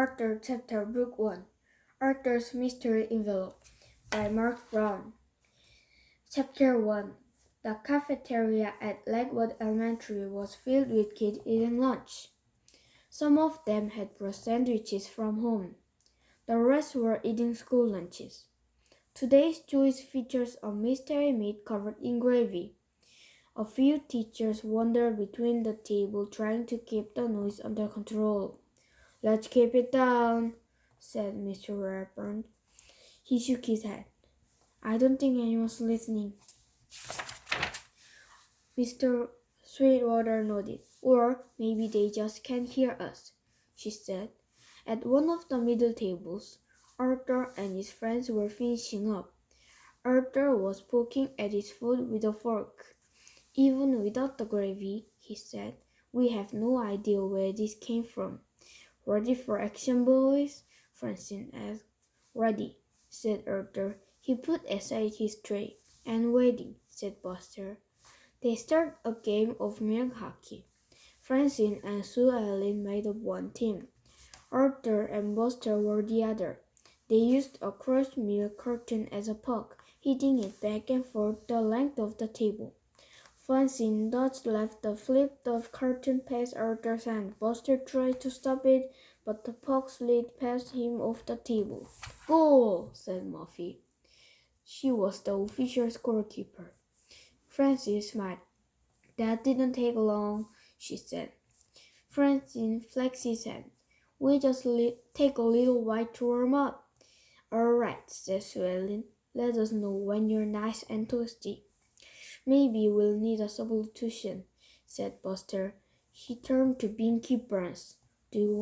Arthur Chapter Book 1 Arthur's Mystery Envelope by Mark Brown. Chapter 1 The cafeteria at Lakewood Elementary was filled with kids eating lunch. Some of them had brought sandwiches from home. The rest were eating school lunches. Today's choice features a mystery meat covered in gravy. A few teachers wandered between the tables trying to keep the noise under control. "Let's keep it down," said Mr. Redburn. He shook his head. "I don't think anyone's listening." Mr. Sweetwater nodded. "Or maybe they just can't hear us," she said. At one of the middle tables, Arthur and his friends were finishing up. Arthur was poking at his food with a fork. "Even without the gravy," he said, "we have no idea where this came from." "Ready for action, boys?" Francine asked. "Ready," said Arthur. He put aside his tray. "And waiting," said Buster. They started a game of milk hockey. Francine and Sue Ellen made up one team. Arthur and Buster were the other. They used a crushed milk carton as a puck, hitting it back and forth the length of the table. Francine dodged left to flip the carton past Arthur's hand. Buster tried to stop it, but the puck slid past him off the table. "Goal!" said Muffy. She was the official scorekeeper. Francine smiled. "That didn't take long," she said. Francine flexed his hand. "We just take a little while to warm up." "All right," said Suellen. "Let us know when you're nice and toasty." "Maybe we'll need a substitution," said Buster. He turned to Binky Burns. Do you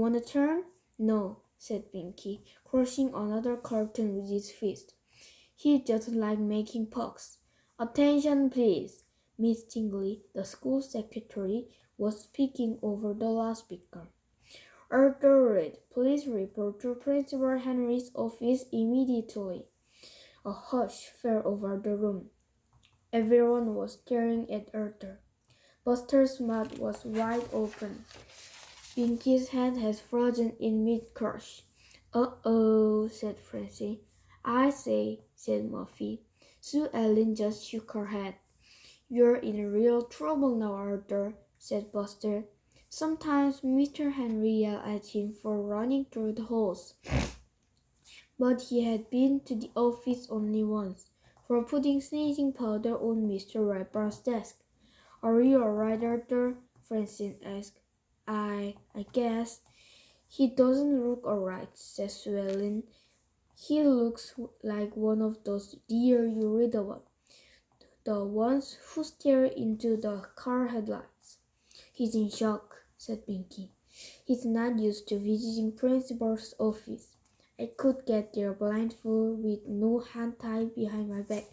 want to turn?" "No," said Binky, crushing another carton with his fist. He just liked making pucks. "Attention, please." Miss Tingley, the school secretary, was speaking over the loudspeaker. "Arthur Reed, please report to Principal Henry's office immediately." A hush fell over the room. Everyone was staring at Arthur. Buster's mouth was wide open. Binky's head had frozen in mid-crush. "Uh-oh," said Francie. "I say," said Muffy. Sue Ellen just shook her head. "You're in real trouble now, Arthur," said Buster. Sometimes Mr. Henry yelled at him for running through the halls, but he had been to the office only once, for putting sneezing powder on Mr. Redburn's desk. "Are you all right, Arthur?" Francine asked. I guess." "He doesn't look all right," said Suellen. "He looks like one of those deer you read about, the ones who stare into the car headlights." "He's in shock," said Binky. "He's not used to visiting Principal's office. I could get there blindfold with no hand tied behind my back."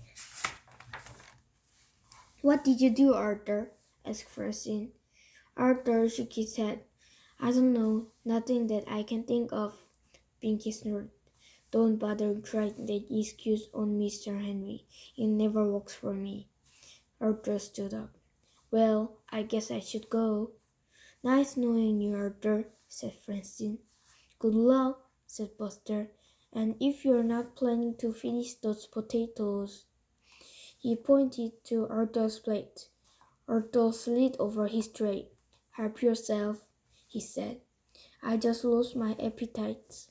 "What did you do, Arthur?" asked Francine. Arthur shook his head. "I don't know. Nothing that I can think of." Binky snorted. "Don't bother trying that excuse on Mr. Henry. It never works for me." Arthur stood up. "Well, I guess I should go." "Nice knowing you, Arthur," said Francine. "Good luck," said Buster. "And if you're not planning to finish those potatoes." He pointed to Arthur's plate. Arthur slid over his tray. "Help yourself," he said. "I just lost my appetite."